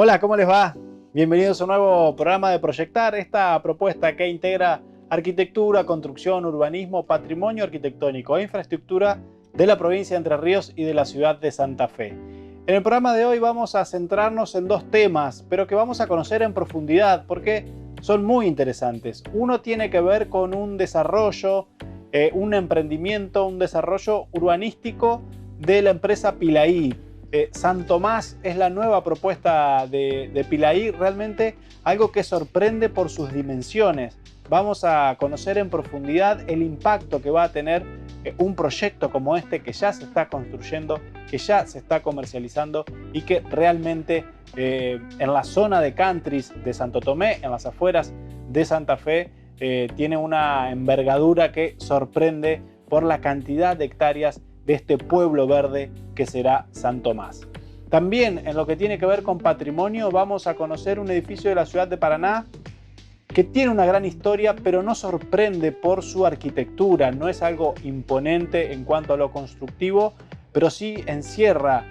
Hola, ¿cómo les va? Bienvenidos a un nuevo programa de Proyectar, esta propuesta que integra arquitectura, construcción, urbanismo, patrimonio arquitectónico e infraestructura de la provincia de Entre Ríos y de la ciudad de Santa Fe. En el programa de hoy vamos a centrarnos en dos temas, pero que vamos a conocer en profundidad porque son muy interesantes. Uno tiene que ver con un desarrollo, un emprendimiento, un desarrollo urbanístico de la empresa Pilaí. San Tomás es la nueva propuesta de Pilaí, realmente algo que sorprende por sus dimensiones. Vamos a conocer en profundidad el impacto que va a tener un proyecto como este que ya se está construyendo, que ya se está comercializando y que realmente en la zona de Cantris de Santo Tomé, en las afueras de Santa Fe, tiene una envergadura que sorprende por la cantidad de hectáreas de este pueblo verde que será San Tomás. También en lo que tiene que ver con patrimonio vamos a conocer un edificio de la ciudad de Paraná que tiene una gran historia, pero no sorprende por su arquitectura. No es algo imponente en cuanto a lo constructivo, pero sí encierra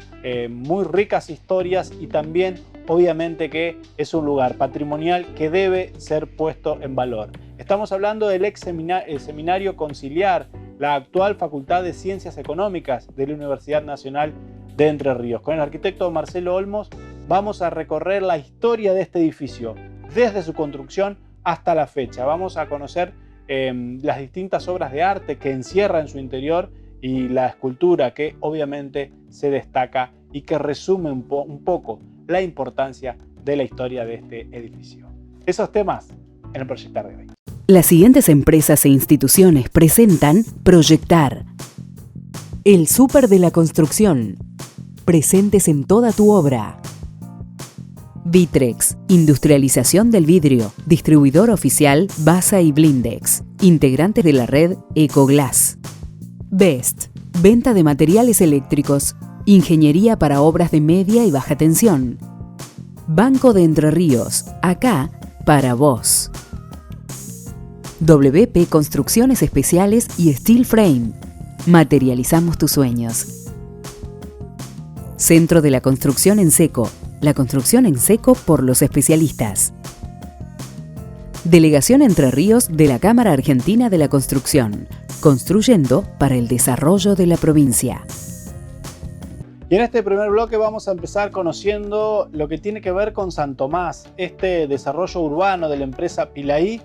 muy ricas historias y también obviamente que es un lugar patrimonial que debe ser puesto en valor. Estamos hablando del ex seminario conciliar, la actual Facultad de Ciencias Económicas de la Universidad Nacional de Entre Ríos. Con el arquitecto Marcelo Olmos vamos a recorrer la historia de este edificio, desde su construcción hasta la fecha. Vamos a conocer las distintas obras de arte que encierra en su interior y la escultura que obviamente se destaca y que resume un poco la importancia de la historia de este edificio. Esos temas en el Proyectar de hoy. Las siguientes empresas e instituciones presentan Proyectar. El súper de la construcción. Presentes en toda tu obra. Vitrex, industrialización del vidrio, distribuidor oficial Basa y Blindex, integrante de la red Ecoglass. Best, venta de materiales eléctricos, ingeniería para obras de media y baja tensión. Banco de Entre Ríos, acá para vos. WP Construcciones Especiales y Steel Frame. Materializamos tus sueños. Centro de la Construcción en Seco. La construcción en seco por los especialistas. Delegación Entre Ríos de la Cámara Argentina de la Construcción. Construyendo para el desarrollo de la provincia. Y en este primer bloque vamos a empezar conociendo lo que tiene que ver con San Tomás, este desarrollo urbano de la empresa Pilaí,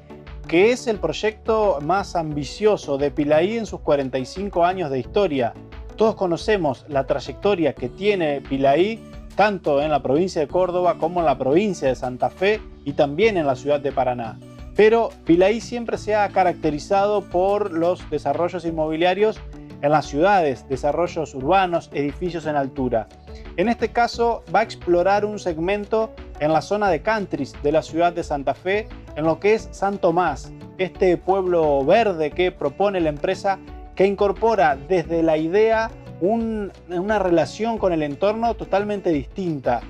que es el proyecto más ambicioso de Pilaí en sus 45 años de historia. Todos conocemos la trayectoria que tiene Pilaí, tanto en la provincia de Córdoba como en la provincia de Santa Fe y también en la ciudad de Paraná. Pero Pilaí siempre se ha caracterizado por los desarrollos inmobiliarios en las ciudades, desarrollos urbanos, edificios en altura. En este caso va a explorar un segmento en la zona de Cantris de la ciudad de Santa Fe, en lo que es San Tomás, este pueblo verde que propone la empresa, que incorpora desde la idea una relación con el entorno totalmente distinta.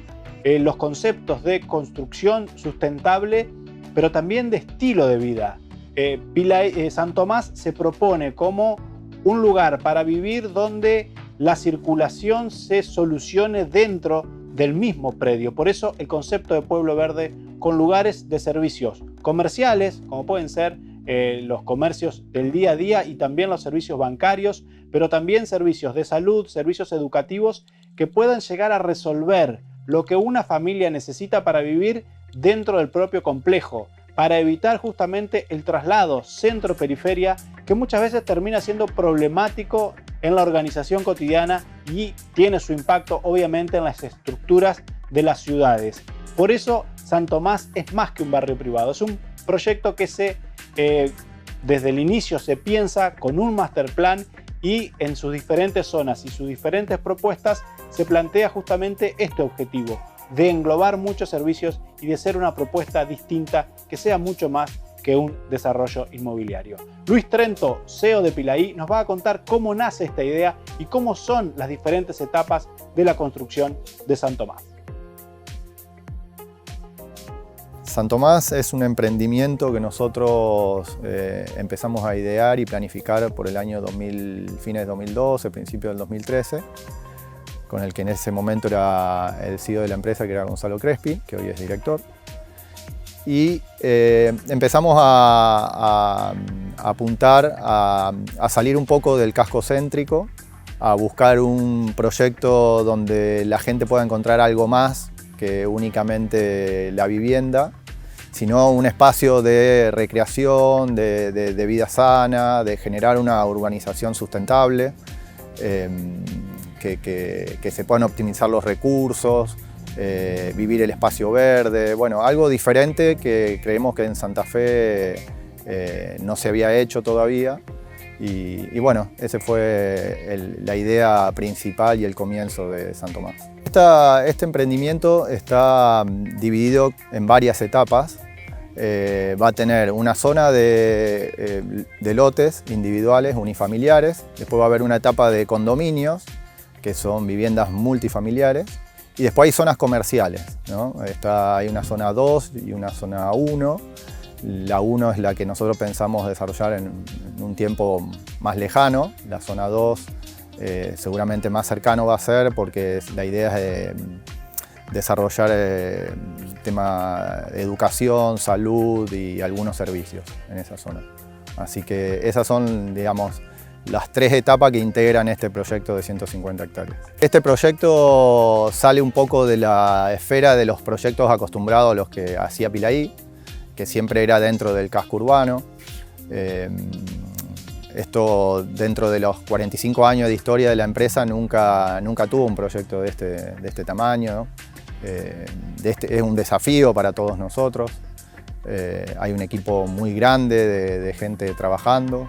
Los conceptos de construcción sustentable, pero también de estilo de vida. San Tomás se propone como un lugar para vivir donde la circulación se solucione dentro del mismo predio. Por eso el concepto de pueblo verde con lugares de servicios comerciales, como pueden ser los comercios del día a día y también los servicios bancarios, pero también servicios de salud, servicios educativos que puedan llegar a resolver lo que una familia necesita para vivir dentro del propio complejo, para evitar justamente el traslado centro-periferia que muchas veces termina siendo problemático en la organización cotidiana y tiene su impacto obviamente en las estructuras de las ciudades. Por eso San Tomás es más que un barrio privado, es un proyecto que desde el inicio se piensa con un master plan y en sus diferentes zonas y sus diferentes propuestas se plantea justamente este objetivo de englobar muchos servicios y de ser una propuesta distinta que sea mucho más que un desarrollo inmobiliario. Luis Trento, CEO de Pilaí, nos va a contar cómo nace esta idea y cómo son las diferentes etapas de la construcción de San Tomás. San Tomás es un emprendimiento que nosotros empezamos a idear y planificar por el año 2000, fines de 2012, principios del 2013, con el que en ese momento era el CEO de la empresa, que era Gonzalo Crespi, que hoy es director. Y empezamos a apuntar a salir un poco del casco céntrico, a buscar un proyecto donde la gente pueda encontrar algo más que únicamente la vivienda, sino un espacio de recreación, de vida sana, de generar una urbanización sustentable, que se puedan optimizar los recursos, vivir el espacio verde, bueno, algo diferente que creemos que en Santa Fe no se había hecho todavía. Y bueno, esa fue la idea principal y el comienzo de San Tomás. Este emprendimiento está dividido en varias etapas. Va a tener una zona de lotes individuales, unifamiliares. Después va a haber una etapa de condominios, que son viviendas multifamiliares. Y después hay zonas comerciales, ¿no? Hay una zona 2 y una zona 1. La 1 es la que nosotros pensamos desarrollar en un tiempo más lejano. La zona 2 seguramente más cercano va a ser, porque la idea es desarrollar tema de educación, salud y algunos servicios en esa zona. Así que esas son, digamos, las 3 etapas que integran este proyecto de 150 hectáreas. Este proyecto sale un poco de la esfera de los proyectos acostumbrados a los que hacía Pilaí, que siempre era dentro del casco urbano. Esto, dentro de los 45 años de historia de la empresa, nunca tuvo un proyecto de este tamaño, ¿no? Es un desafío para todos nosotros. Hay un equipo muy grande de gente trabajando.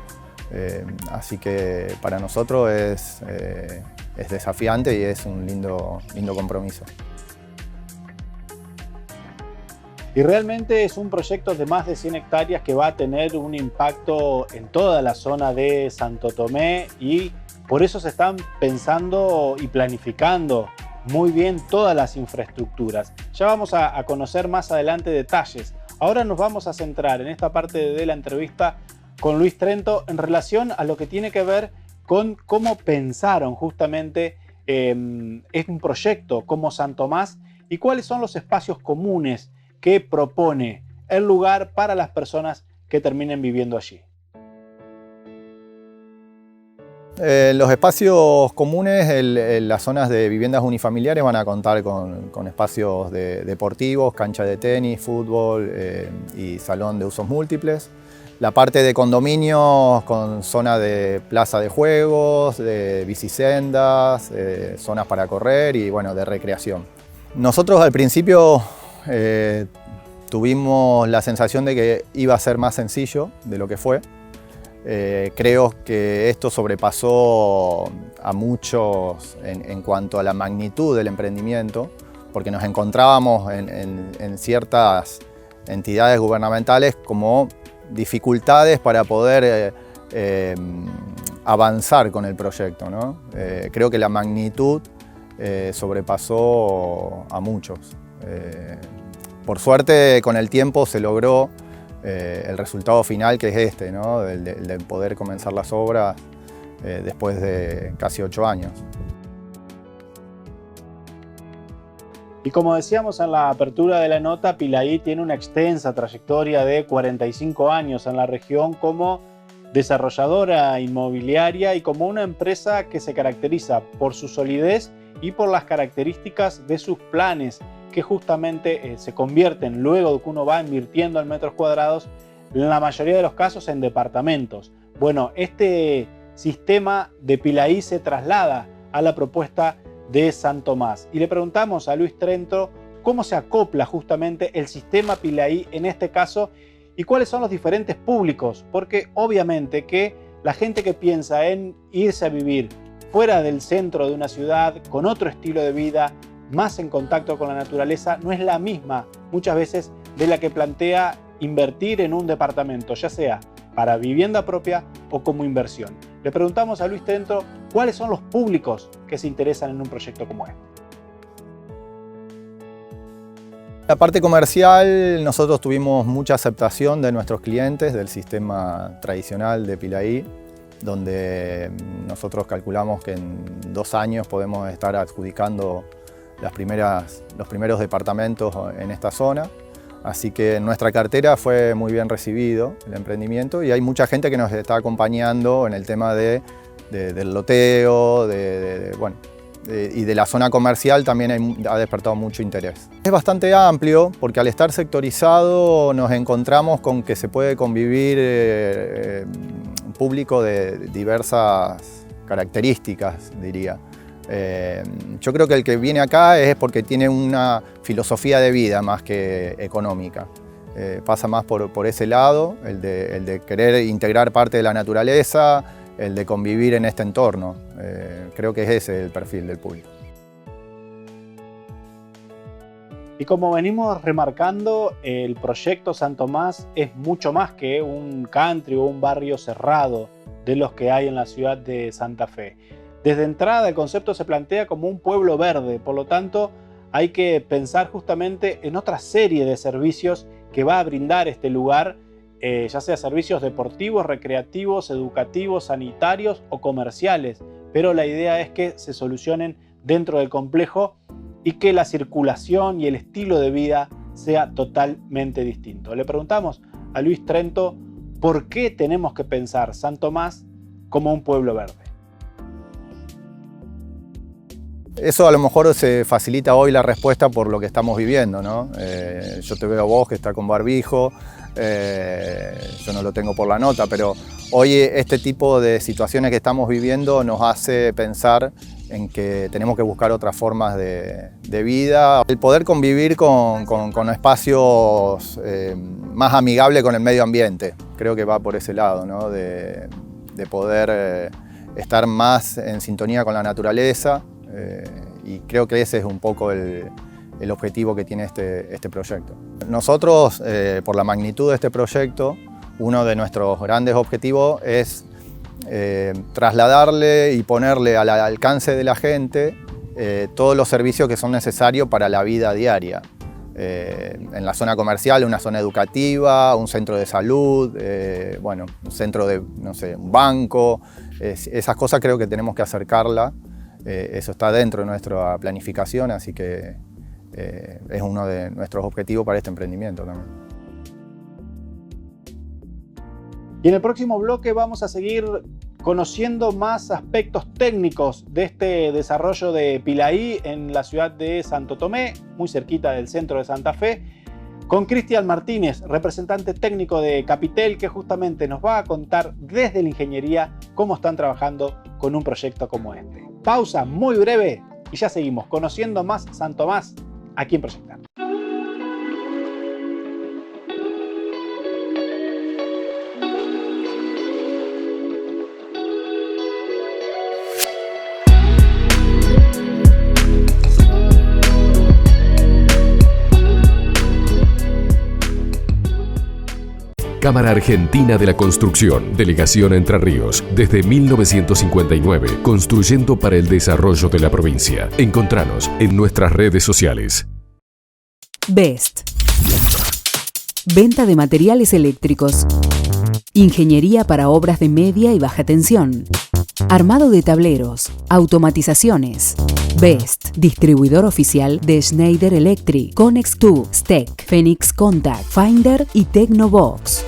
Así que para nosotros es desafiante y es un lindo compromiso. Y realmente es un proyecto de más de 100 hectáreas que va a tener un impacto en toda la zona de Santo Tomé, y por eso se están pensando y planificando muy bien todas las infraestructuras. Ya vamos a conocer más adelante detalles. Ahora nos vamos a centrar en esta parte de la entrevista con Luis Trento en relación a lo que tiene que ver con cómo pensaron justamente en un proyecto como San Tomás y cuáles son los espacios comunes que propone el lugar para las personas que terminen viviendo allí. Los espacios comunes, las zonas de viviendas unifamiliares van a contar con espacios deportivos, cancha de tenis, fútbol y salón de usos múltiples. La parte de condominios con zona de plaza de juegos, de bicisendas, zonas para correr y bueno, de recreación. Nosotros al principio tuvimos la sensación de que iba a ser más sencillo de lo que fue. Creo que esto sobrepasó a muchos en cuanto a la magnitud del emprendimiento, porque nos encontrábamos en ciertas entidades gubernamentales como dificultades para poder avanzar con el proyecto, ¿no? Creo que la magnitud sobrepasó a muchos. Por suerte, con el tiempo se logró el resultado final, que es este, ¿no? De poder comenzar las obras después de casi 8 años. Y como decíamos en la apertura de la nota, Pilaí tiene una extensa trayectoria de 45 años en la región como desarrolladora inmobiliaria y como una empresa que se caracteriza por su solidez y por las características de sus planes, que justamente se convierten, luego de que uno va invirtiendo en metros cuadrados, en la mayoría de los casos en departamentos. Bueno, este sistema de Pilaí se traslada a la propuesta de San Tomás. Y le preguntamos a Luis Trento cómo se acopla justamente el sistema Pilaí en este caso y cuáles son los diferentes públicos, porque obviamente que la gente que piensa en irse a vivir fuera del centro de una ciudad, con otro estilo de vida, más en contacto con la naturaleza, no es la misma muchas veces de la que plantea invertir en un departamento, ya sea para vivienda propia o como inversión. Le preguntamos a Luis Trento cuáles son los públicos que se interesan en un proyecto como este. La parte comercial, nosotros tuvimos mucha aceptación de nuestros clientes del sistema tradicional de Pilaí. donde nosotros calculamos que en 2 años podemos estar adjudicando los primeros departamentos en esta zona. Así que en nuestra cartera fue muy bien recibido el emprendimiento y hay mucha gente que nos está acompañando en el tema del loteo, y de la zona comercial también ha despertado mucho interés. Es bastante amplio porque al estar sectorizado nos encontramos con que se puede convivir un público de diversas características, diría. Yo creo que el que viene acá es porque tiene una filosofía de vida más que económica. Pasa más por ese lado, el de querer integrar parte de la naturaleza, el de convivir en este entorno. Creo que es ese el perfil del público. Y como venimos remarcando, el proyecto San Tomás es mucho más que un country o un barrio cerrado de los que hay en la ciudad de Santa Fe. Desde entrada el concepto se plantea como un pueblo verde, por lo tanto hay que pensar justamente en otra serie de servicios que va a brindar este lugar, ya sea servicios deportivos, recreativos, educativos, sanitarios o comerciales, pero la idea es que se solucionen dentro del complejo y que la circulación y el estilo de vida sea totalmente distinto. Le preguntamos a Luis Trento por qué tenemos que pensar San Tomás como un pueblo verde. Eso a lo mejor se facilita hoy la respuesta por lo que estamos viviendo, ¿no? Yo te veo a vos que está con barbijo, yo no lo tengo por la nota, pero hoy este tipo de situaciones que estamos viviendo nos hace pensar en que tenemos que buscar otras formas de vida. El poder convivir con espacios más amigables con el medio ambiente, creo que va por ese lado, ¿no? De poder estar más en sintonía con la naturaleza. Y creo que ese es un poco el objetivo que tiene este proyecto. Nosotros, por la magnitud de este proyecto, uno de nuestros grandes objetivos es trasladarle y ponerle al alcance de la gente todos los servicios que son necesarios para la vida diaria. En la zona comercial, una zona educativa, un centro de salud, un centro de, no sé, un banco. Esas cosas creo que tenemos que acercarla. Eso está dentro de nuestra planificación, así que es uno de nuestros objetivos para este emprendimiento también. Y en el próximo bloque vamos a seguir conociendo más aspectos técnicos de este desarrollo de Pilaí en la ciudad de Santo Tomé, muy cerquita del centro de Santa Fe, con Cristian Martínez, representante técnico de Capitel, que justamente nos va a contar desde la ingeniería cómo están trabajando con un proyecto como este. Pausa muy breve y ya seguimos conociendo más San Tomás aquí en Proyectar. Cámara Argentina de la Construcción, Delegación Entre Ríos, desde 1959, construyendo para el desarrollo de la provincia. Encontranos en nuestras redes sociales. BEST. Venta de materiales eléctricos. Ingeniería para obras de media y baja tensión. Armado de tableros. Automatizaciones. BEST, distribuidor oficial de Schneider Electric, Connex2, STEC, Phoenix Contact, Finder y Tecnobox.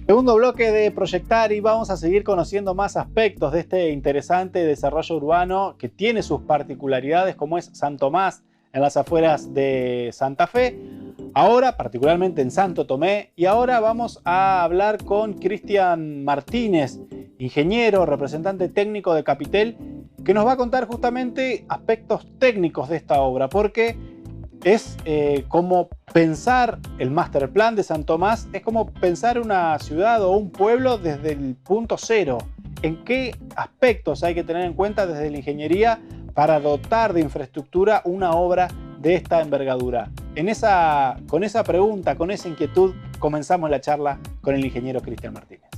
Segundo bloque de Proyectar y vamos a seguir conociendo más aspectos de este interesante desarrollo urbano que tiene sus particularidades, como es San Tomás en las afueras de Santa Fe, ahora particularmente en Santo Tomé, y ahora vamos a hablar con Cristian Martínez, ingeniero, representante técnico de Capitel, que nos va a contar justamente aspectos técnicos de esta obra, porque es como pensar el master plan de San Tomás, es como pensar una ciudad o un pueblo desde el punto cero. ¿En qué aspectos hay que tener en cuenta desde la ingeniería para dotar de infraestructura una obra de esta envergadura? Con esa pregunta, con esa inquietud, comenzamos la charla con el ingeniero Cristian Martínez.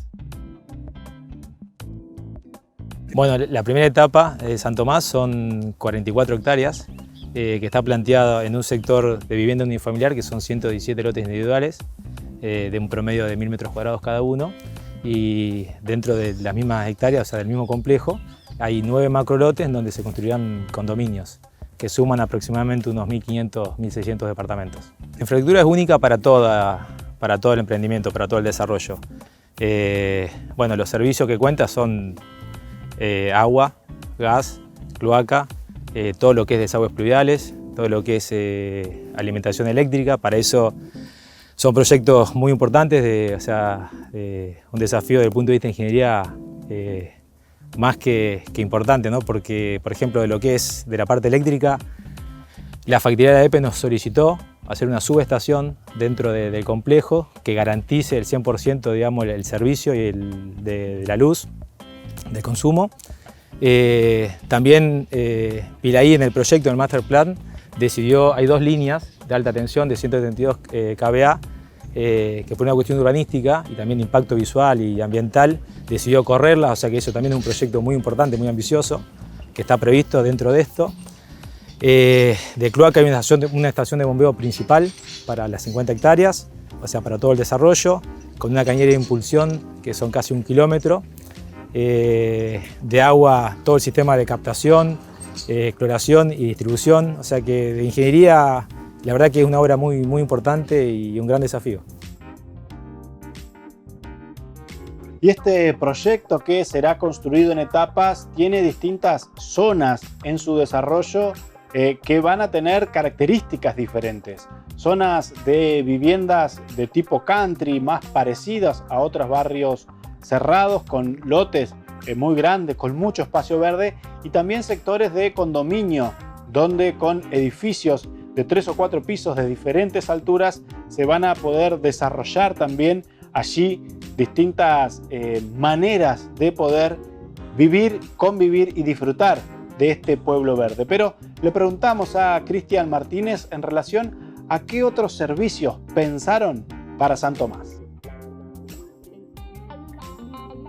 Bueno, la primera etapa de San Tomás son 44 hectáreas, que está planteada en un sector de vivienda unifamiliar, que son 117 lotes individuales, de un promedio de 1000 metros cuadrados cada uno, y dentro de las mismas hectáreas, o sea, del mismo complejo, hay 9 macrolotes en donde se construirán condominios, que suman aproximadamente unos 1500, 1600 departamentos. La infraestructura es única para todo el emprendimiento, para todo el desarrollo. Bueno, los servicios que cuenta son agua, gas, cloaca, todo lo que es desagües pluviales, todo lo que es alimentación eléctrica. Para eso son proyectos muy importantes, un desafío desde el punto de vista de ingeniería más que importante, ¿no? Porque, por ejemplo, de lo que es de la parte eléctrica, la factoría de EPE nos solicitó hacer una subestación dentro del complejo que garantice el 100%, digamos, el servicio y de la luz, de consumo. También Pilaí, en el proyecto, en el Master Plan, decidió, hay 2 líneas de alta tensión de 132 kVA, que por una cuestión urbanística y también impacto visual y ambiental decidió correrlas, o sea que eso también es un proyecto muy importante, muy ambicioso, que está previsto dentro de esto. De cloaca hay una estación de bombeo principal para las 50 hectáreas, o sea, para todo el desarrollo, con una cañería de impulsión que son casi 1 kilómetro. De agua, todo el sistema de captación, exploración y distribución, o sea que de ingeniería la verdad que es una obra muy importante y un gran desafío. Y este proyecto, que será construido en etapas, tiene distintas zonas en su desarrollo que van a tener características diferentes. Zonas de viviendas de tipo country, más parecidas a otros barrios cerrados, con lotes muy grandes, con mucho espacio verde, y también sectores de condominio, donde con edificios de 3 o 4 pisos de diferentes alturas se van a poder desarrollar también allí distintas maneras de poder vivir, convivir y disfrutar de este pueblo verde. Pero le preguntamos a Cristian Martínez en relación a qué otros servicios pensaron para San Tomás.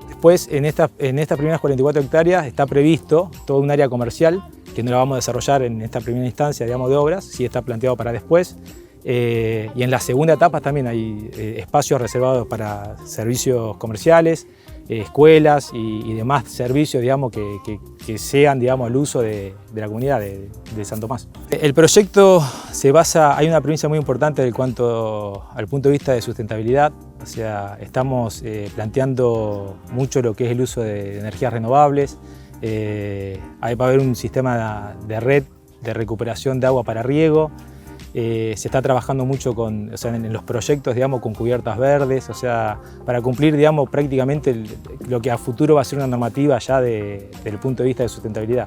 Después, en estas primeras 44 hectáreas está previsto todo un área comercial, que no la vamos a desarrollar en esta primera instancia, digamos, de obras, sí está planteado para después. Y en la segunda etapa también hay espacios reservados para servicios comerciales, escuelas y demás servicios, digamos, que sean, digamos, al uso de la comunidad de San Tomás. El proyecto se basa, hay una premisa muy importante en cuanto al punto de vista de sustentabilidad, o sea, estamos planteando mucho lo que es el uso de energías renovables. Va a haber un sistema de red de recuperación de agua para riego. Se está trabajando mucho en los proyectos, digamos, con cubiertas verdes, o sea, para cumplir, digamos, prácticamente lo que a futuro va a ser una normativa ya desde el punto de vista de sustentabilidad.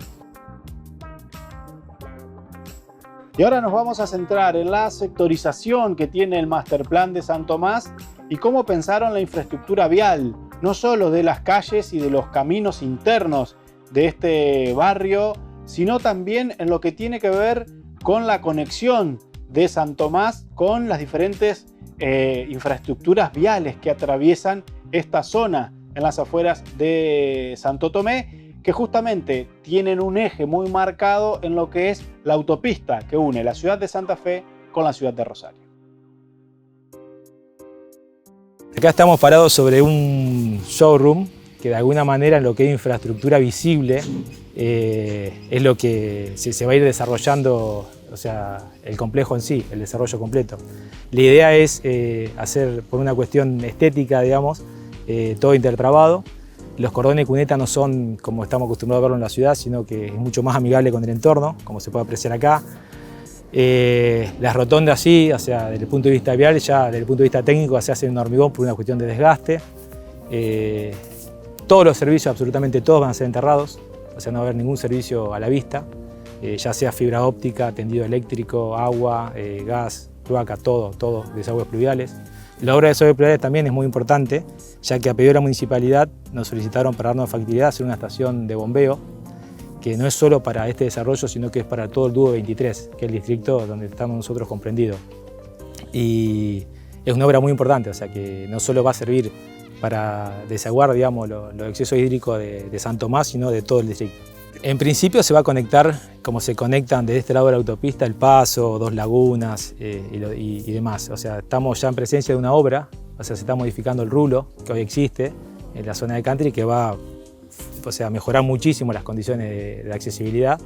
Y ahora nos vamos a centrar en la sectorización que tiene el Master Plan de San Tomás y cómo pensaron la infraestructura vial, no solo de las calles y de los caminos internos de este barrio, sino también en lo que tiene que ver con la conexión de San Tomás con las diferentes infraestructuras viales que atraviesan esta zona en las afueras de Santo Tomé, que justamente tienen un eje muy marcado en lo que es la autopista que une la ciudad de Santa Fe con la ciudad de Rosario. Acá estamos parados sobre un showroom que de alguna manera en lo que es infraestructura visible es lo que se va a ir desarrollando, o sea, el complejo en sí, el desarrollo completo. La idea es hacer, por una cuestión estética, digamos, todo intertrabado. Los cordones cuneta no son como estamos acostumbrados a verlo en la ciudad, sino que es mucho más amigable con el entorno, como se puede apreciar acá. Las rotondas sí, o sea, desde el punto de vista vial, ya desde el punto de vista técnico se hace en hormigón por una cuestión de desgaste. Todos los servicios, absolutamente todos, van a ser enterrados, o sea, no va a haber ningún servicio a la vista, ya sea fibra óptica, tendido eléctrico, agua, gas, cloaca, todo, desagües pluviales. La obra de desagües pluviales también es muy importante, ya que a pedido de la municipalidad nos solicitaron para darnos facilidad hacer una estación de bombeo, que no es solo para este desarrollo, sino que es para todo el Dúo 23, que es el distrito donde estamos nosotros comprendidos. Y es una obra muy importante, o sea que no solo va a servir para desaguar, digamos, los excesos hídricos de San Tomás, sino de todo el distrito. En principio se va a conectar, como se conectan desde este lado de la autopista, El Paso, Dos Lagunas y demás. O sea, estamos ya en presencia de una obra, o sea, se está modificando el rulo que hoy existe en la zona de country, que va a mejorar muchísimo las condiciones de accesibilidad.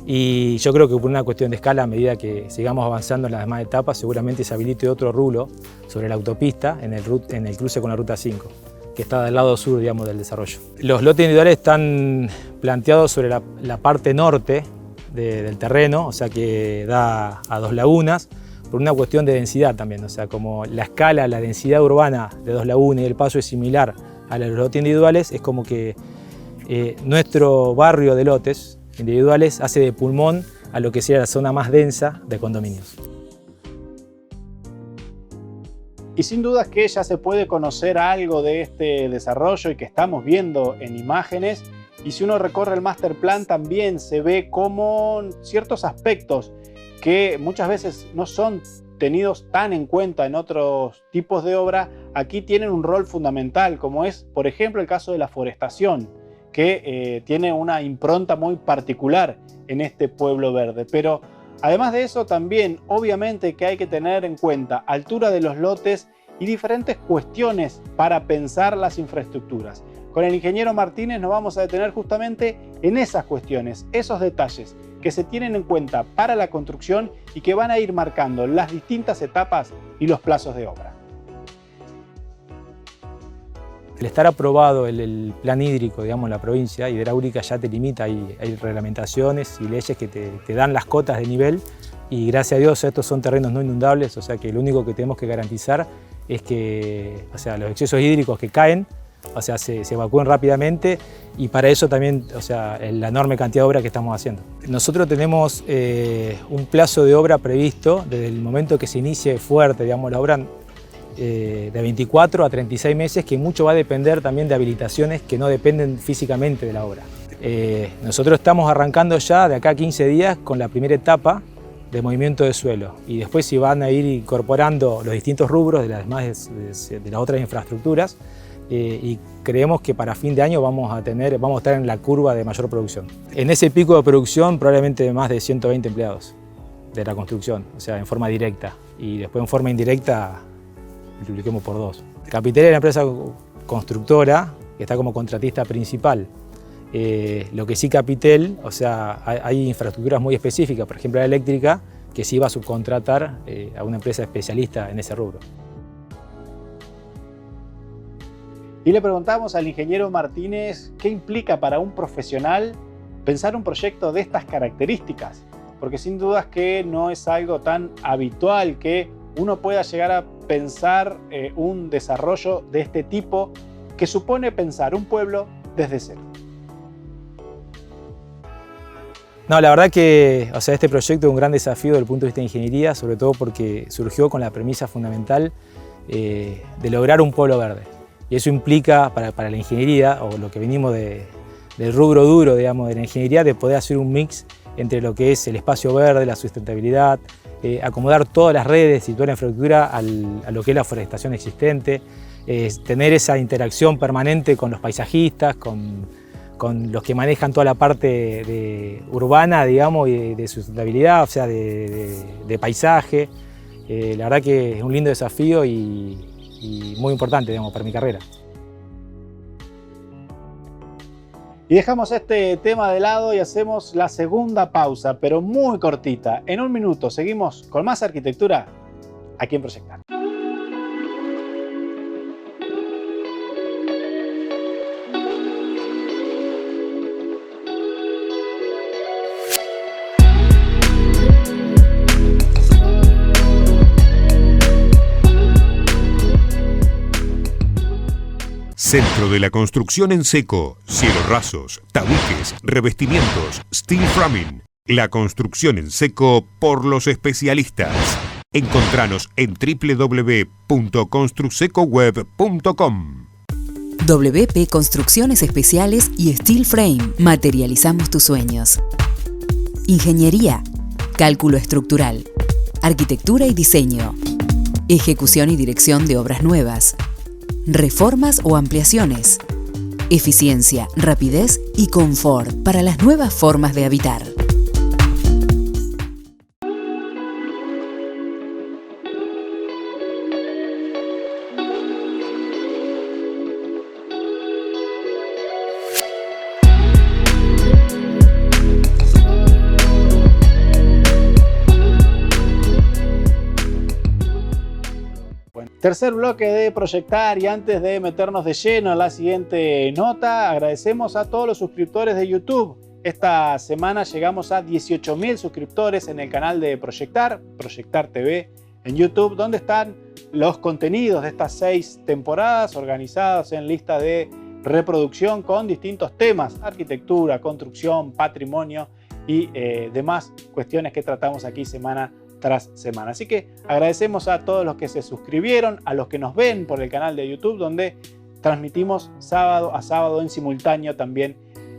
Y yo creo que por una cuestión de escala, a medida que sigamos avanzando en las demás etapas, seguramente se habilite otro rulo sobre la autopista en el cruce con la Ruta 5, que está del lado sur, digamos, del desarrollo. Los lotes individuales están planteados sobre la parte norte del terreno, o sea que da a Dos Lagunas, por una cuestión de densidad también, o sea, como la escala, la densidad urbana de Dos Lagunas y El Paso es similar a la de los lotes individuales, es como que nuestro barrio de lotes individuales hace de pulmón a lo que sería la zona más densa de condominios. Y sin dudas que ya se puede conocer algo de este desarrollo y que estamos viendo en imágenes, y si uno recorre el master plan también se ve como ciertos aspectos que muchas veces no son tenidos tan en cuenta en otros tipos de obra, aquí tienen un rol fundamental, como es, por ejemplo, el caso de la forestación, que tiene una impronta muy particular en este pueblo verde. Pero además de eso, también obviamente que hay que tener en cuenta altura de los lotes y diferentes cuestiones para pensar las infraestructuras. Con el ingeniero Martínez nos vamos a detener justamente en esas cuestiones, esos detalles que se tienen en cuenta para la construcción y que van a ir marcando las distintas etapas y los plazos de obra. Al estar aprobado el plan hídrico, digamos, en la provincia, hidráulica ya te limita, hay reglamentaciones y leyes que te dan las cotas de nivel, y gracias a Dios estos son terrenos no inundables, o sea que lo único que tenemos que garantizar es que, o sea, los excesos hídricos que caen, o sea, se evacúen rápidamente, y para eso también, o sea, la enorme cantidad de obra que estamos haciendo. Nosotros tenemos un plazo de obra previsto desde el momento que se inicie fuerte, digamos, la obra, de 24 a 36 meses, que mucho va a depender también de habilitaciones que no dependen físicamente de la obra. Nosotros estamos arrancando ya de acá a 15 días con la primera etapa de movimiento de suelo, y después se van a ir incorporando los distintos rubros de las otras infraestructuras, y creemos que para fin de año vamos a estar en la curva de mayor producción. En ese pico de producción probablemente más de 120 empleados de la construcción, o sea, en forma directa, y después en forma indirecta multipliquemos por 2. Capitel es la empresa constructora que está como contratista principal. Lo que sí Capitel, o sea, hay infraestructuras muy específicas, por ejemplo la eléctrica, que sí va a subcontratar a una empresa especialista en ese rubro. Y le preguntamos al ingeniero Martínez qué implica para un profesional pensar un proyecto de estas características, porque sin dudas que no es algo tan habitual que uno pueda llegar a pensar un desarrollo de este tipo que supone pensar un pueblo desde cero. No, la verdad que, o sea, este proyecto es un gran desafío desde el punto de vista de ingeniería, sobre todo porque surgió con la premisa fundamental de lograr un pueblo verde. Y eso implica para la ingeniería, o lo que venimos del rubro duro, digamos, de la ingeniería, de poder hacer un mix entre lo que es el espacio verde, la sustentabilidad, acomodar todas las redes y toda la infraestructura a lo que es la forestación existente, tener esa interacción permanente con los paisajistas, con los que manejan toda la parte urbana, digamos, y de sustentabilidad, o sea, de paisaje. La verdad que es un lindo desafío y muy importante, digamos, para mi carrera. Y dejamos este tema de lado y hacemos la segunda pausa, pero muy cortita. En un minuto seguimos con más arquitectura aquí en Proyectar. Centro de la construcción en seco, cielos rasos, tabiques, revestimientos, steel framing. La construcción en seco por los especialistas. Encontranos en www.construsecoweb.com. WP Construcciones Especiales y Steel Frame. Materializamos tus sueños. Ingeniería, cálculo estructural, arquitectura y diseño. ejecución y dirección de obras nuevas, reformas o ampliaciones, eficiencia, rapidez y confort para las nuevas formas de habitar. Tercer bloque de Proyectar, y antes de meternos de lleno en la siguiente nota, agradecemos a todos los suscriptores de YouTube. Esta semana llegamos a 18.000 suscriptores en el canal de Proyectar, Proyectar TV en YouTube, donde están los contenidos de estas 6 temporadas organizados en lista de reproducción con distintos temas: arquitectura, construcción, patrimonio y demás cuestiones que tratamos aquí semana tras semana. Así que agradecemos a todos los que se suscribieron, a los que nos ven por el canal de YouTube, donde transmitimos sábado a sábado en simultáneo también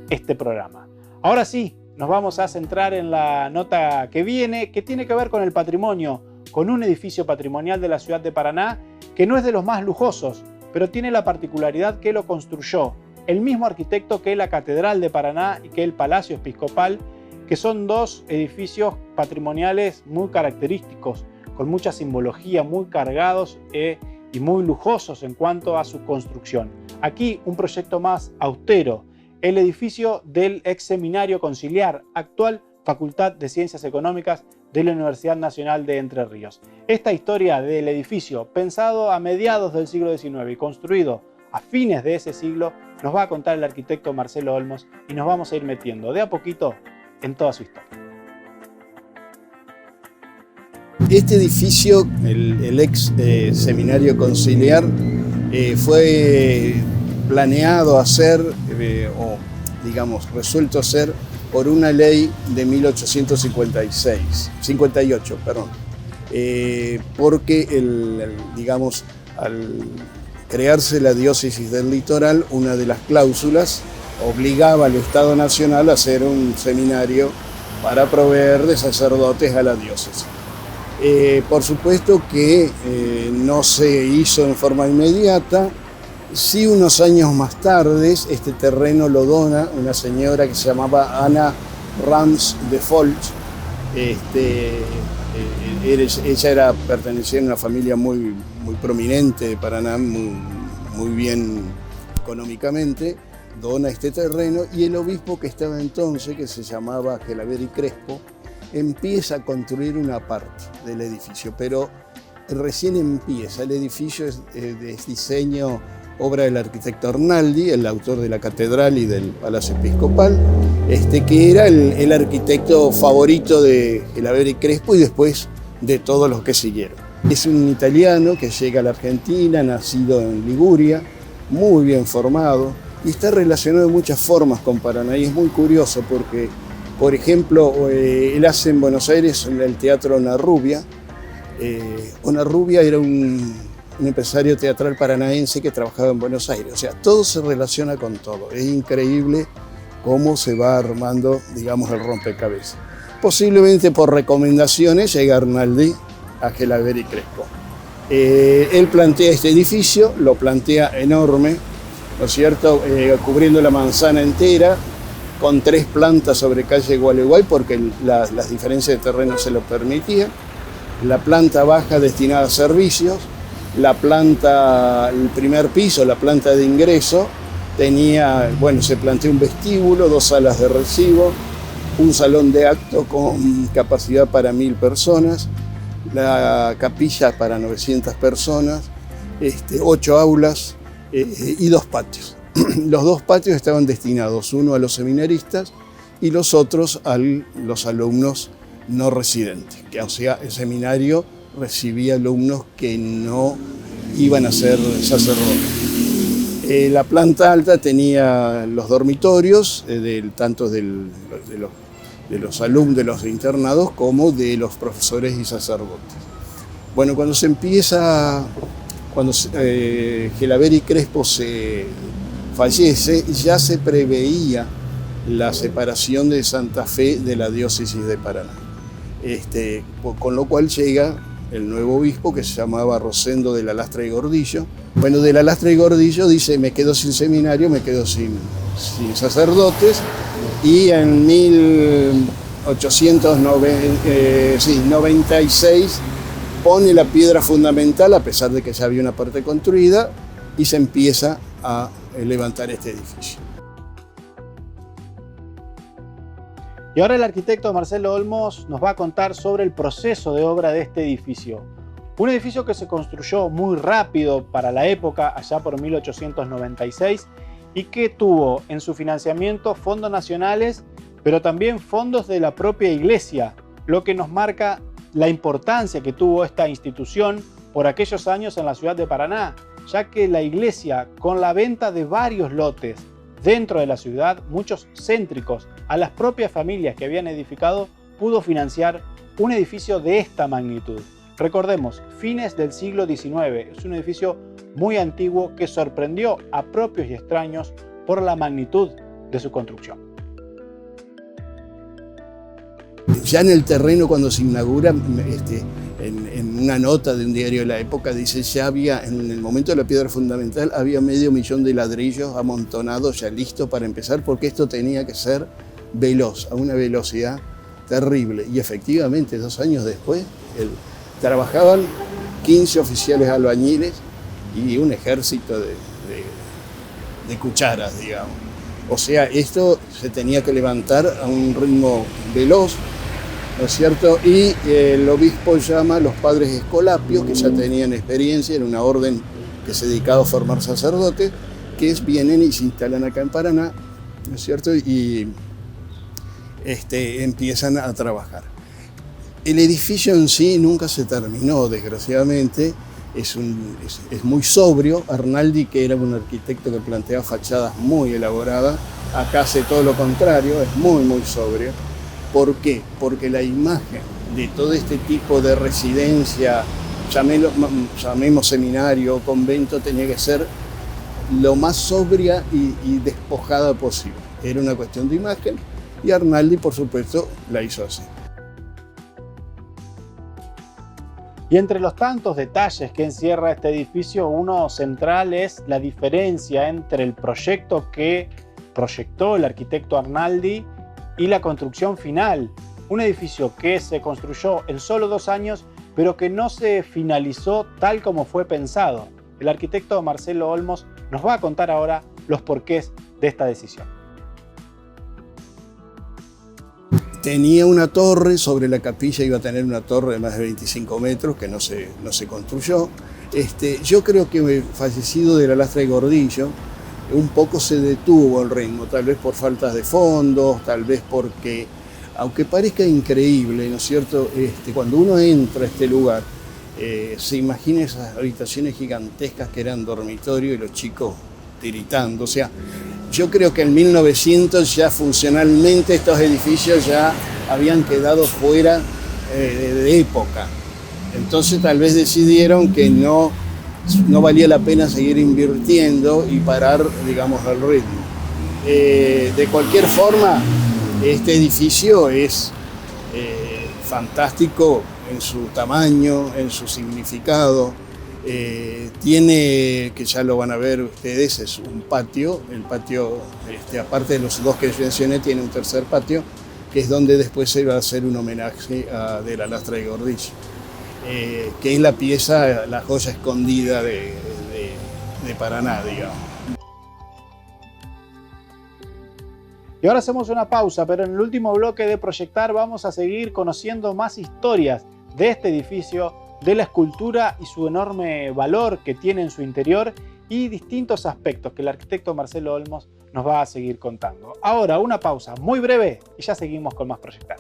este programa. Ahora sí, nos vamos a centrar en la nota que viene, que tiene que ver con el patrimonio, con un edificio patrimonial de la ciudad de Paraná que no es de los más lujosos, pero tiene la particularidad que lo construyó el mismo arquitecto que la Catedral de Paraná y que el Palacio Episcopal, que son dos edificios patrimoniales muy característicos, con mucha simbología, muy cargados y muy lujosos en cuanto a su construcción. Aquí un proyecto más austero, el edificio del ex Seminario Conciliar, actual Facultad de Ciencias Económicas de la Universidad Nacional de Entre Ríos. Esta historia del edificio, pensado a mediados del siglo XIX y construido a fines de ese siglo, nos va a contar el arquitecto Marcelo Olmos, y nos vamos a ir metiendo de a poquito en toda su historia. Este edificio, el ex Seminario Conciliar, fue planeado hacer, o digamos, resuelto hacer por una ley de 1858, porque digamos, al crearse la diócesis del litoral, una de las cláusulas obligaba al Estado Nacional a hacer un seminario para proveer de sacerdotes a la diócesis. Por supuesto que no se hizo en forma inmediata. Sí, unos años más tarde, este terreno lo dona una señora que se llamaba Ana Rams de Folt. Ella pertenecía a una familia muy prominente de Paraná, muy bien económicamente. Dona este terreno, y el obispo que estaba entonces, que se llamaba Gelaberi Crespo, empieza a construir una parte del edificio, pero recién empieza. El edificio es diseño, obra del arquitecto Arnaldi, el autor de la catedral y del Palacio Episcopal, que era el arquitecto favorito de Gelaberi Crespo y después de todos los que siguieron. Es un italiano que llega a la Argentina, nacido en Liguria, muy bien formado, y está relacionado de muchas formas con Paraná, y es muy curioso porque, por ejemplo, él hace en Buenos Aires el Teatro Onarrubia. Onarrubia era un empresario teatral paranaense que trabajaba en Buenos Aires. O sea, todo se relaciona con todo. Es increíble cómo se va armando, digamos, el rompecabezas. Posiblemente por recomendaciones llega Arnaldi a Gelaberi Crespo. Él plantea este edificio, lo plantea enorme, ¿no es cierto?, cubriendo la manzana entera, con 3 plantas sobre calle Gualeguay, porque las diferencias de terreno se lo permitían. La planta baja destinada a servicios, el primer piso, la planta de ingreso, se planteó un vestíbulo, 2 salas de recibo, un salón de acto con capacidad para 1000 personas, la capilla para 900 personas, 8 aulas, y 2 patios. Los 2 patios estaban destinados, uno a los seminaristas y los otros a los alumnos no residentes, o sea, el seminario recibía alumnos que no iban a ser sacerdotes. La planta alta tenía los dormitorios, tanto de los alumnos, de los internados, como de los profesores y sacerdotes. Bueno, cuando Gelaberi Crespo se fallece, ya se preveía la separación de Santa Fe de la diócesis de Paraná. Con lo cual llega el nuevo obispo, que se llamaba Rosendo de la Lastra y Gordillo. Bueno, de la Lastra y Gordillo dice, me quedo sin seminario, me quedo sin sacerdotes, y en 1896 pone la piedra fundamental, a pesar de que ya había una parte construida, y se empieza a levantar este edificio. Y ahora el arquitecto Marcelo Olmos nos va a contar sobre el proceso de obra de este edificio. Un edificio que se construyó muy rápido para la época, allá por 1896, y que tuvo en su financiamiento fondos nacionales, pero también fondos de la propia iglesia, lo que nos marca la importancia que tuvo esta institución por aquellos años en la ciudad de Paraná, ya que la iglesia, con la venta de varios lotes dentro de la ciudad, muchos céntricos a las propias familias que habían edificado, pudo financiar un edificio de esta magnitud. Recordemos, fines del siglo XIX, es un edificio muy antiguo que sorprendió a propios y extraños por la magnitud de su construcción. Ya en el terreno, cuando se inaugura, en una nota de un diario de la época, dice, ya había, en el momento de la piedra fundamental, había 500.000 de ladrillos amontonados ya listos para empezar, porque esto tenía que ser veloz, a una velocidad terrible. Y efectivamente, 2 años después, trabajaban 15 oficiales albañiles y un ejército de cucharas, digamos. O sea, esto se tenía que levantar a un ritmo veloz, ¿no es cierto? Y el obispo llama a los padres escolapios, que ya tenían experiencia, era una orden que se dedicaba a formar sacerdotes, que vienen y se instalan acá en Paraná, ¿no es cierto? Y empiezan a trabajar. El edificio en sí nunca se terminó, desgraciadamente. Es muy sobrio. Arnaldi, que era un arquitecto que planteaba fachadas muy elaboradas, acá hace todo lo contrario, es muy, muy sobrio. ¿Por qué? Porque la imagen de todo este tipo de residencia, llamemos seminario, convento, tenía que ser lo más sobria y despojada posible. Era una cuestión de imagen y Arnaldi, por supuesto, la hizo así. Y entre los tantos detalles que encierra este edificio, uno central es la diferencia entre el proyecto que proyectó el arquitecto Arnaldi y la construcción final. Un edificio que se construyó en solo 2 años, pero que no se finalizó tal como fue pensado. El arquitecto Marcelo Olmos nos va a contar ahora los porqués de esta decisión. Tenía una torre, sobre la capilla iba a tener una torre de más de 25 metros que no se construyó. Yo creo que fallecido de la Lastra y Gordillo, un poco se detuvo el ritmo, tal vez por faltas de fondos, tal vez porque, aunque parezca increíble, ¿no es cierto? Cuando uno entra a este lugar, se imagina esas habitaciones gigantescas que eran dormitorio y los chicos tiritando. O sea, yo creo que en 1900 ya funcionalmente estos edificios ya habían quedado fuera de época. Entonces tal vez decidieron que no valía la pena seguir invirtiendo y parar, digamos, el ritmo. De cualquier forma, este edificio es fantástico en su tamaño, en su significado. Tiene, que ya lo van a ver ustedes, es un patio. El patio, aparte de los 2 que mencioné, tiene un tercer patio, que es donde después se va a hacer un homenaje a de la Lastra y Gordillo, que es la pieza, la joya escondida de Paraná, digamos. Y ahora hacemos una pausa, pero en el último bloque de Proyectar vamos a seguir conociendo más historias de este edificio, de la escultura y su enorme valor que tiene en su interior y distintos aspectos que el arquitecto Marcelo Olmos nos va a seguir contando. Ahora una pausa muy breve y ya seguimos con más Proyectar.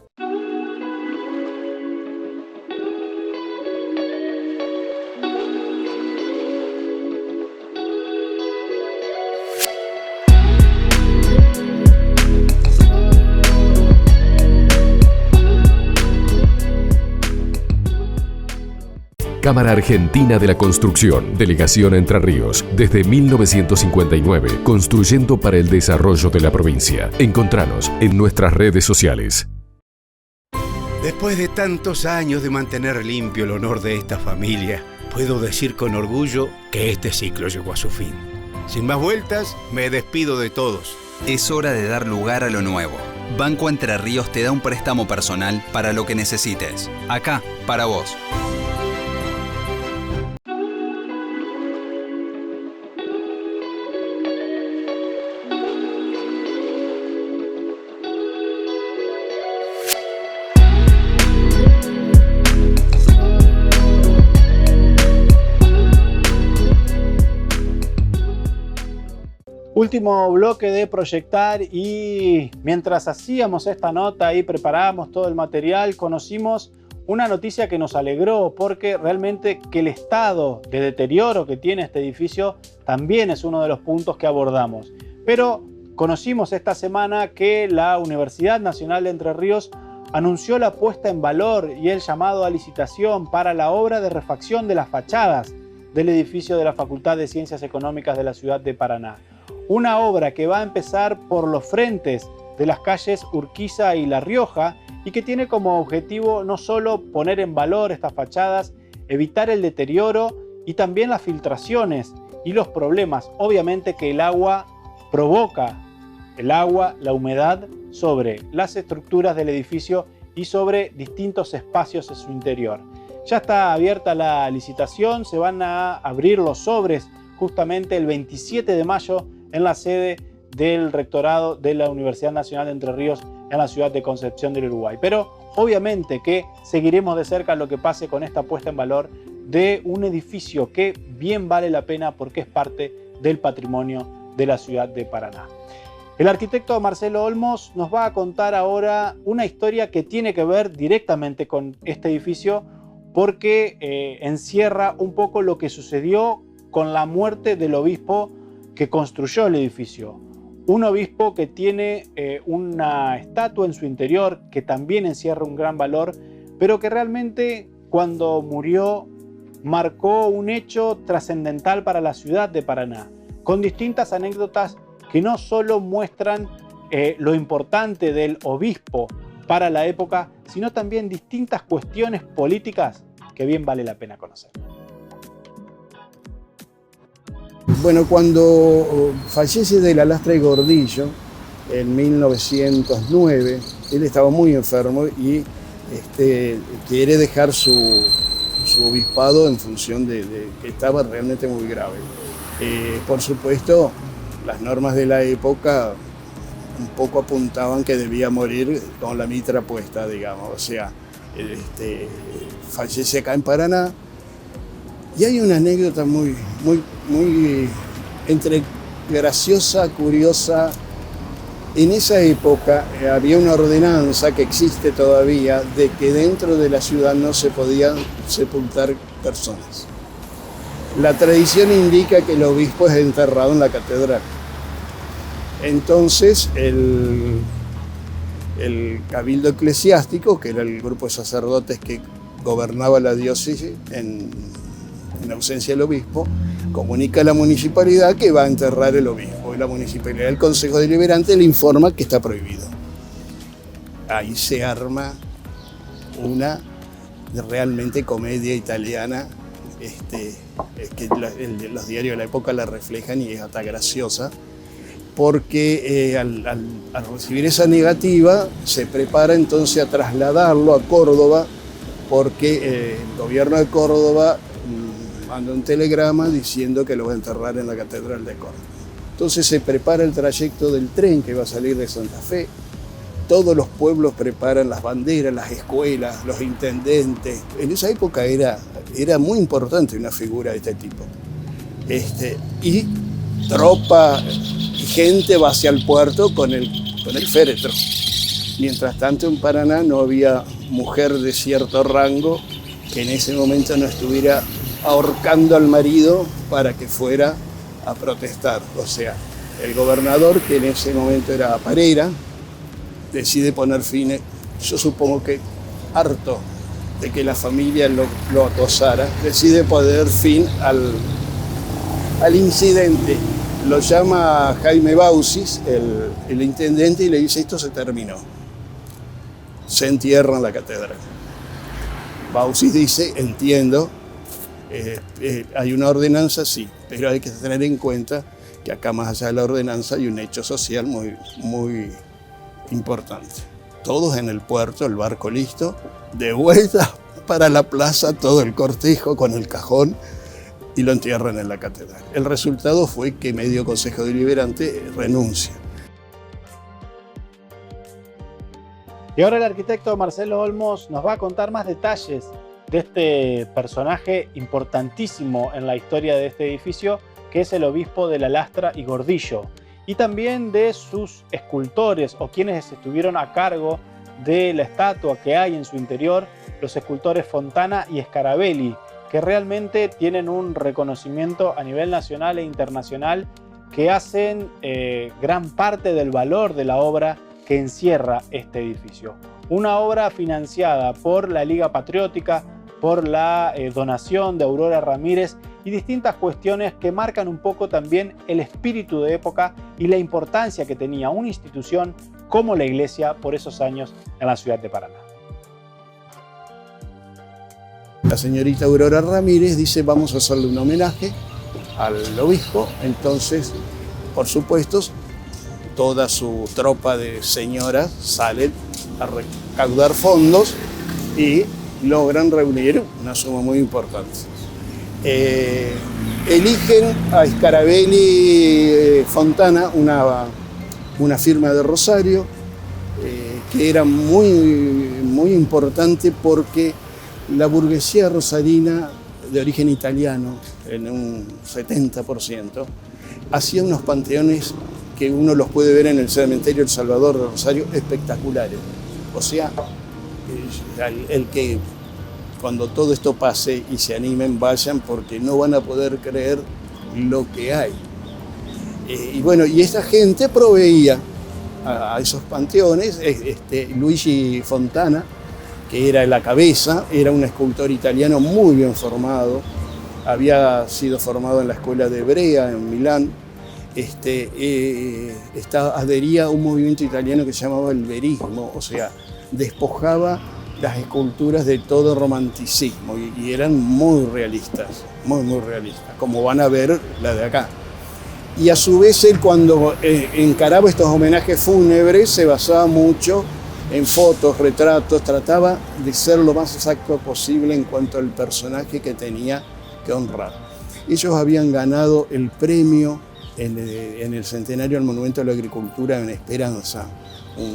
Cámara Argentina de la Construcción, Delegación Entre Ríos, desde 1959, construyendo para el desarrollo de la provincia. Encontranos en nuestras redes sociales. Después de tantos años de mantener limpio el honor de esta familia, puedo decir con orgullo que este ciclo llegó a su fin. Sin más vueltas, me despido de todos. Es hora de dar lugar a lo nuevo. Banco Entre Ríos te da un préstamo personal para lo que necesites. Acá, para vos. Último bloque de Proyectar, y mientras hacíamos esta nota y preparábamos todo el material, conocimos una noticia que nos alegró, porque realmente que el estado de deterioro que tiene este edificio también es uno de los puntos que abordamos. Pero conocimos esta semana que la Universidad Nacional de Entre Ríos anunció la puesta en valor y el llamado a licitación para la obra de refacción de las fachadas del edificio de la Facultad de Ciencias Económicas de la ciudad de Paraná. Una obra que va a empezar por los frentes de las calles Urquiza y La Rioja, y que tiene como objetivo no solo poner en valor estas fachadas, evitar el deterioro y también las filtraciones y los problemas, obviamente, que el agua provoca, la humedad, sobre las estructuras del edificio y sobre distintos espacios en su interior. Ya está abierta la licitación, se van a abrir los sobres justamente el 27 de mayo en la sede del rectorado de la Universidad Nacional de Entre Ríos en la ciudad de Concepción del Uruguay. Pero obviamente que seguiremos de cerca lo que pase con esta puesta en valor de un edificio que bien vale la pena porque es parte del patrimonio de la ciudad de Paraná. El arquitecto Marcelo Olmos nos va a contar ahora una historia que tiene que ver directamente con este edificio, porque encierra un poco lo que sucedió con la muerte del obispo que construyó el edificio. Un obispo que tiene una estatua en su interior que también encierra un gran valor, pero que realmente cuando murió marcó un hecho trascendental para la ciudad de Paraná, con distintas anécdotas que no solo muestran lo importante del obispo para la época, sino también distintas cuestiones políticas que bien vale la pena conocer. Bueno, cuando fallece de la lastra y Gordillo en 1909, él estaba muy enfermo y quiere dejar su obispado en función de que estaba realmente muy grave. Por supuesto, las normas de la época un poco apuntaban que debía morir con la mitra puesta, digamos. O sea, fallece acá en Paraná. Y hay una anécdota muy entre graciosa, curiosa. En esa época había una ordenanza que existe todavía de que dentro de la ciudad no se podían sepultar personas. La tradición indica que el obispo es enterrado en la catedral. Entonces el cabildo eclesiástico, que era el grupo de sacerdotes que gobernaba la diócesis en ausencia del obispo, comunica a la municipalidad que va a enterrar el obispo. Y la municipalidad, el Consejo Deliberante, le informa que está prohibido. Ahí se arma una realmente comedia italiana, que los diarios de la época la reflejan y es hasta graciosa, porque al recibir esa negativa se prepara entonces a trasladarlo a Córdoba, porque el gobierno de Córdoba manda un telegrama diciendo que lo va a enterrar en la Catedral de Córdoba. Entonces se prepara el trayecto del tren que va a salir de Santa Fe. Todos los pueblos preparan las banderas, las escuelas, los intendentes. En esa época era muy importante una figura de este tipo. Y tropa y gente va hacia el puerto con el féretro. Mientras tanto, en Paraná no había mujer de cierto rango que en ese momento no estuviera ahorcando al marido para que fuera a protestar. O sea, el gobernador, que en ese momento era Parera, decide poner fin, yo supongo que harto de que la familia lo acosara, decide poner fin al incidente. Lo llama Jaime Bausis, el intendente, y le dice: esto se terminó. se entierra en la catedral. Baucis dice, entiendo, hay una ordenanza, sí, pero hay que tener en cuenta que acá más allá de la ordenanza hay un hecho social muy, muy importante. Todos en el puerto, el barco listo, de vuelta para la plaza, todo el cortejo con el cajón, y lo entierran en la catedral. El resultado fue que medio consejo deliberante renuncia. Y ahora el arquitecto Marcelo Olmos nos va a contar más detalles de este personaje importantísimo en la historia de este edificio, que es el obispo de La Lastra y Gordillo, y también de sus escultores o quienes estuvieron a cargo de la estatua que hay en su interior, los escultores Fontana y Scarabelli, que realmente tienen un reconocimiento a nivel nacional e internacional que hacen gran parte del valor de la obra que encierra este edificio. Una obra financiada por la Liga Patriótica, por la donación de Aurora Ramírez y distintas cuestiones que marcan un poco también el espíritu de época y la importancia que tenía una institución como la Iglesia por esos años en la ciudad de Paraná. La señorita Aurora Ramírez dice, vamos a hacerle un homenaje al obispo. Entonces, por supuesto, toda su tropa de señoras salen a recaudar fondos y logran reunir una suma muy importante. Eligen a Scarabelli Fontana, una firma de Rosario, que era muy importante porque la burguesía rosarina de origen italiano, en un 70%, hacía unos panteones que uno los puede ver en el cementerio El Salvador de Rosario, espectaculares. O sea, el que cuando todo esto pase y se animen, vayan, porque no van a poder creer lo que hay. Y bueno, y esta gente proveía a esos panteones. Luigi Fontana, que era la cabeza, era un escultor italiano muy bien formado, había sido formado en la escuela de Brea, en Milán. Adhería a un movimiento italiano que se llamaba el verismo, o sea, despojaba las esculturas de todo romanticismo y eran muy realistas, muy realistas, como van a ver la de acá. Y a su vez él, cuando encaraba estos homenajes fúnebres, se basaba mucho en fotos, retratos, trataba de ser lo más exacto posible en cuanto al personaje que tenía que honrar. Ellos habían ganado el premio en el centenario del Monumento a la Agricultura en Esperanza,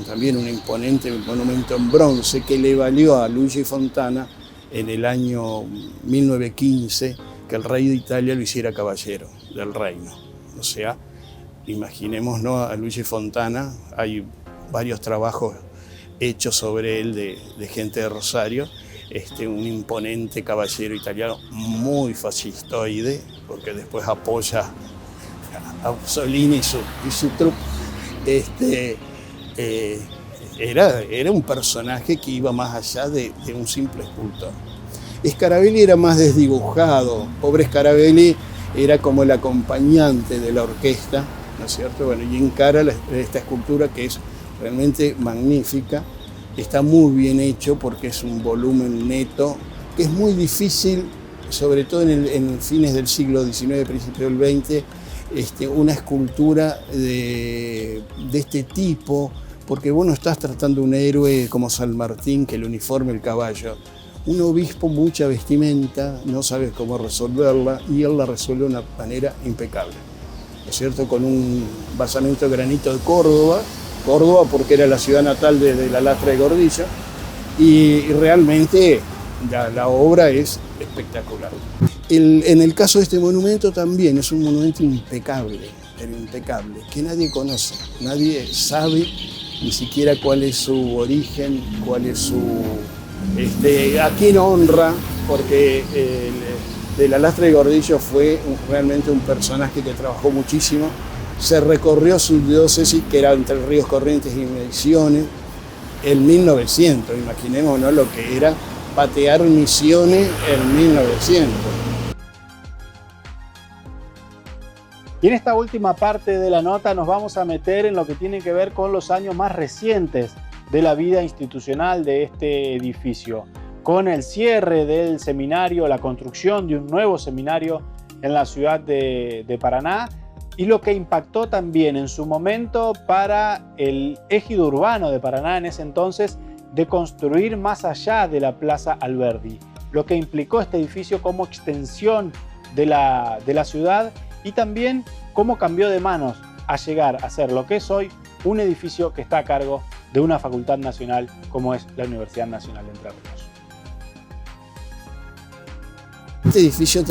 también un imponente monumento en bronce que le valió a Luigi Fontana en el año 1915 que el rey de Italia lo hiciera caballero del reino. O sea, imaginémonos a Luigi Fontana, hay varios trabajos hechos sobre él de gente de Rosario, un imponente caballero italiano muy fascistoide, porque después apoya a Mussolini y su trupe. Era un personaje que iba más allá de un simple escultor. Scarabelli era más desdibujado. Pobre Scarabelli era como el acompañante de la orquesta, ¿no es cierto? Bueno, y encara esta escultura que es realmente magnífica. Está muy bien hecho porque es un volumen neto, que es muy difícil, sobre todo en fines del siglo XIX, principio del XX, una escultura de este tipo, porque vos no estás tratando un héroe como San Martín, que el uniforme, el caballo. Un obispo, mucha vestimenta, no sabes cómo resolverla, y él la resuelve de una manera impecable. ¿No es cierto? Con un basamento de granito de Córdoba porque era la ciudad natal de La Lastra y Gordillo, y realmente la obra es espectacular. En el caso de este monumento también es un monumento impecable, pero impecable, que nadie conoce, nadie sabe ni siquiera cuál es su origen, cuál es su... a quién honra, porque de La Lastra y Gordillo fue realmente un personaje que trabajó muchísimo. Se recorrió su diócesis, que era entre Ríos Corrientes y Misiones, en 1900. Imaginémonos lo que era patear Misiones en 1900. Y en esta última parte de la nota nos vamos a meter en lo que tiene que ver con los años más recientes de la vida institucional de este edificio, con el cierre del seminario, la construcción de un nuevo seminario en la ciudad de Paraná, y lo que impactó también en su momento para el ejido urbano de Paraná en ese entonces, de construir más allá de la Plaza Alberdi, lo que implicó este edificio como extensión de la ciudad, y también cómo cambió de manos a llegar a ser lo que es hoy un edificio que está a cargo de una facultad nacional como es la Universidad Nacional de Entre Ríos. Este edificio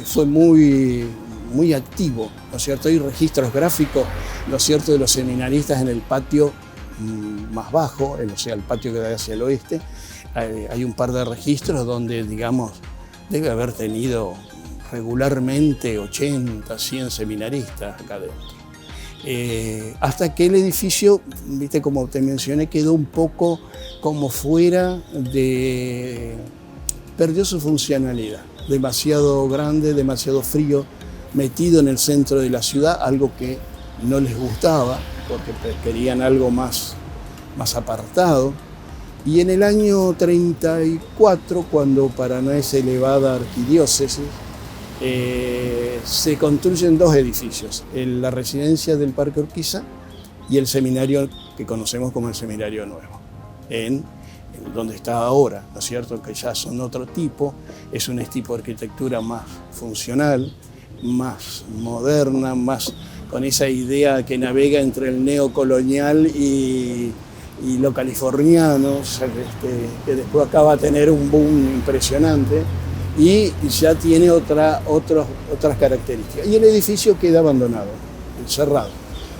fue muy activo, ¿no es cierto? Hay registros gráficos, ¿no es cierto?, de los seminaristas en el patio más bajo, o sea, el patio que da hacia el oeste. Hay un par de registros donde, digamos, debe haber tenido regularmente 80, 100 seminaristas acá adentro. Hasta que el edificio, viste, como te mencioné, quedó un poco como fuera de... perdió su funcionalidad. Demasiado grande, demasiado frío, metido en el centro de la ciudad, algo que no les gustaba, porque querían algo más apartado. Y en el año 34, cuando Paraná es elevada arquidiócesis, se construyen dos edificios, la residencia del Parque Urquiza y el seminario que conocemos como el Seminario Nuevo, en donde está ahora, ¿no es cierto?, que ya son otro tipo, es un tipo de arquitectura más funcional, más moderna, más con esa idea que navega entre el neocolonial y lo californiano, o sea, que después acaba de tener un boom impresionante y ya tiene otras características. Y el edificio queda abandonado, cerrado.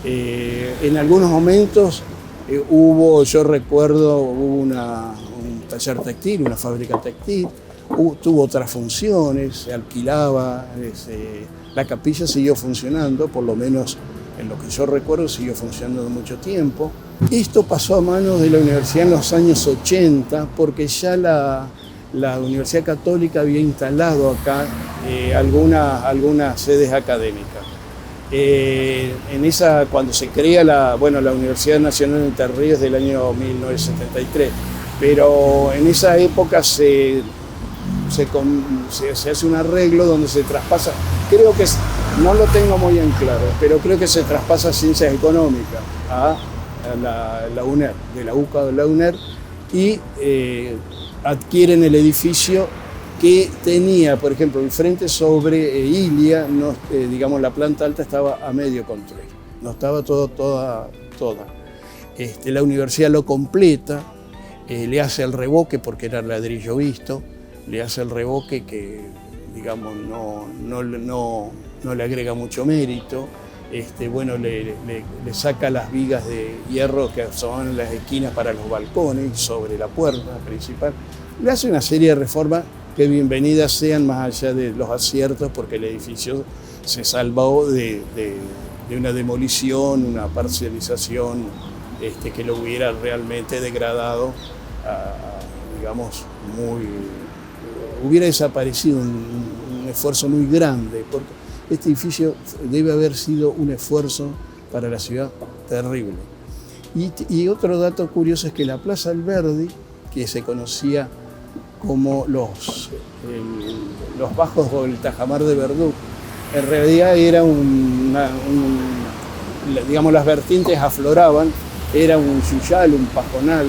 En algunos momentos yo recuerdo, hubo un taller textil, una fábrica textil, tuvo otras funciones, se alquilaba, la capilla siguió funcionando, por lo menos en lo que yo recuerdo siguió funcionando mucho tiempo. Esto pasó a manos de la universidad en los años 80, porque ya la Universidad Católica había instalado acá algunas sedes académicas. Cuando se crea la Universidad Nacional de Entre Ríos del año 1973, pero en esa época se hace un arreglo donde se traspasa, creo que no lo tengo muy en claro, pero creo que se traspasa Ciencias Económicas a la UNER, de la UCA de la UNER, y adquieren el edificio que tenía, por ejemplo, el frente sobre Ilia, digamos, la planta alta estaba a medio construir, no estaba toda. La universidad lo completa, le hace el revoque porque era ladrillo visto, le hace el revoque que, digamos, no le agrega mucho mérito. Le saca las vigas de hierro que son las esquinas para los balcones sobre la puerta principal. Le hace una serie de reformas que bienvenidas sean, más allá de los aciertos, porque el edificio se salvó de una demolición, una parcialización que lo hubiera realmente degradado, digamos, hubiera desaparecido un esfuerzo muy grande, porque este edificio debe haber sido un esfuerzo para la ciudad terrible. Y otro dato curioso es que la Plaza Alberdi, que se conocía como los bajos del Tajamar de Verdú, en realidad era digamos, las vertientes afloraban, era un yuyal, un pajonal,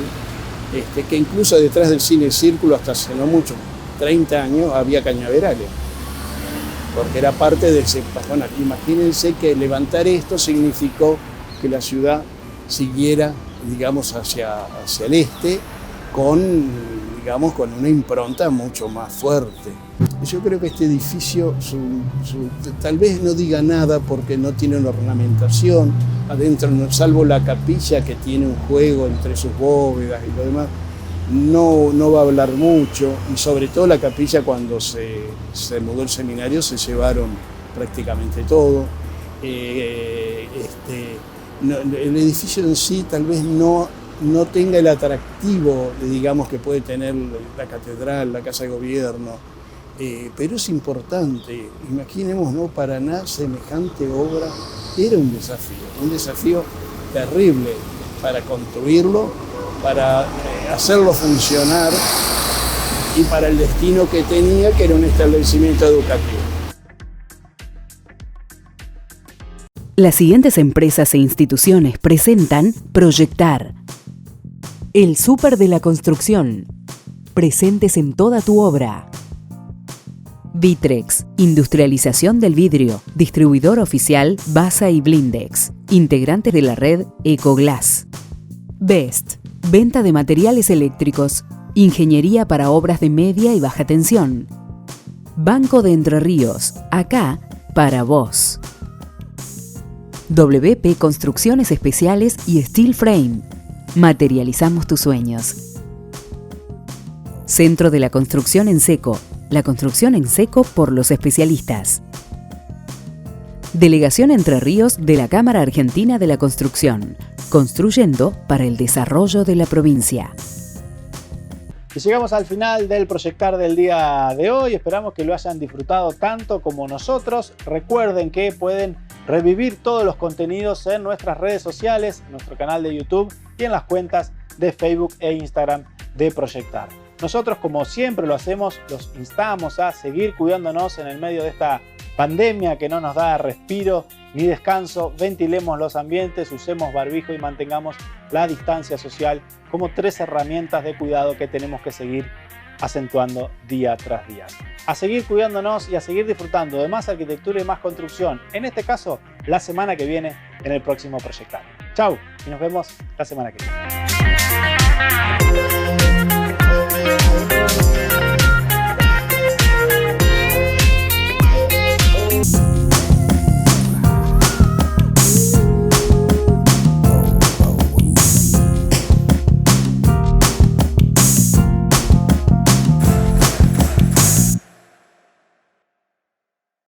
que incluso detrás del Cine Círculo, hasta hace no mucho, 30 años, había cañaverales, porque era parte de ese pajonal. Imagínense que levantar esto significó que la ciudad siguiera, digamos, hacia el este, con una impronta mucho más fuerte. Yo creo que este edificio, tal vez no diga nada porque no tiene una ornamentación adentro, salvo la capilla que tiene un juego entre sus bóvedas y lo demás, no va a hablar mucho, y sobre todo la capilla, cuando se mudó el seminario se llevaron prácticamente todo. El edificio en sí tal vez no tenga el atractivo, digamos, que puede tener la catedral, la casa de gobierno, pero es importante. Imaginemos, ¿no?, Paraná, semejante obra, era un desafío terrible. para construirlo, para hacerlo funcionar y para el destino que tenía, que era un establecimiento educativo. Las siguientes empresas e instituciones presentan Proyectar. El súper de la construcción. Presentes en toda tu obra. Vitrex, industrialización del vidrio, distribuidor oficial Basa y Blindex, integrante de la red Ecoglass. Best, venta de materiales eléctricos, ingeniería para obras de media y baja tensión. Banco de Entre Ríos, acá para vos. WP Construcciones Especiales y Steel Frame. Materializamos tus sueños. Centro de la Construcción en Seco. La construcción en seco por los especialistas. Delegación Entre Ríos de la Cámara Argentina de la Construcción. Construyendo para el desarrollo de la provincia. Y llegamos al final del Proyectar del día de hoy. Esperamos que lo hayan disfrutado tanto como nosotros. Recuerden que pueden revivir todos los contenidos en nuestras redes sociales, en nuestro canal de YouTube y en las cuentas de Facebook e Instagram de Proyectar. Nosotros, como siempre lo hacemos, los instamos a seguir cuidándonos en el medio de esta pandemia que no nos da respiro ni descanso. Ventilemos los ambientes, usemos barbijo y mantengamos la distancia social como 3 herramientas de cuidado que tenemos que seguir acentuando día tras día. A seguir cuidándonos y a seguir disfrutando de más arquitectura y más construcción, en este caso la semana que viene en el próximo Proyectar. Chau y nos vemos la semana que viene.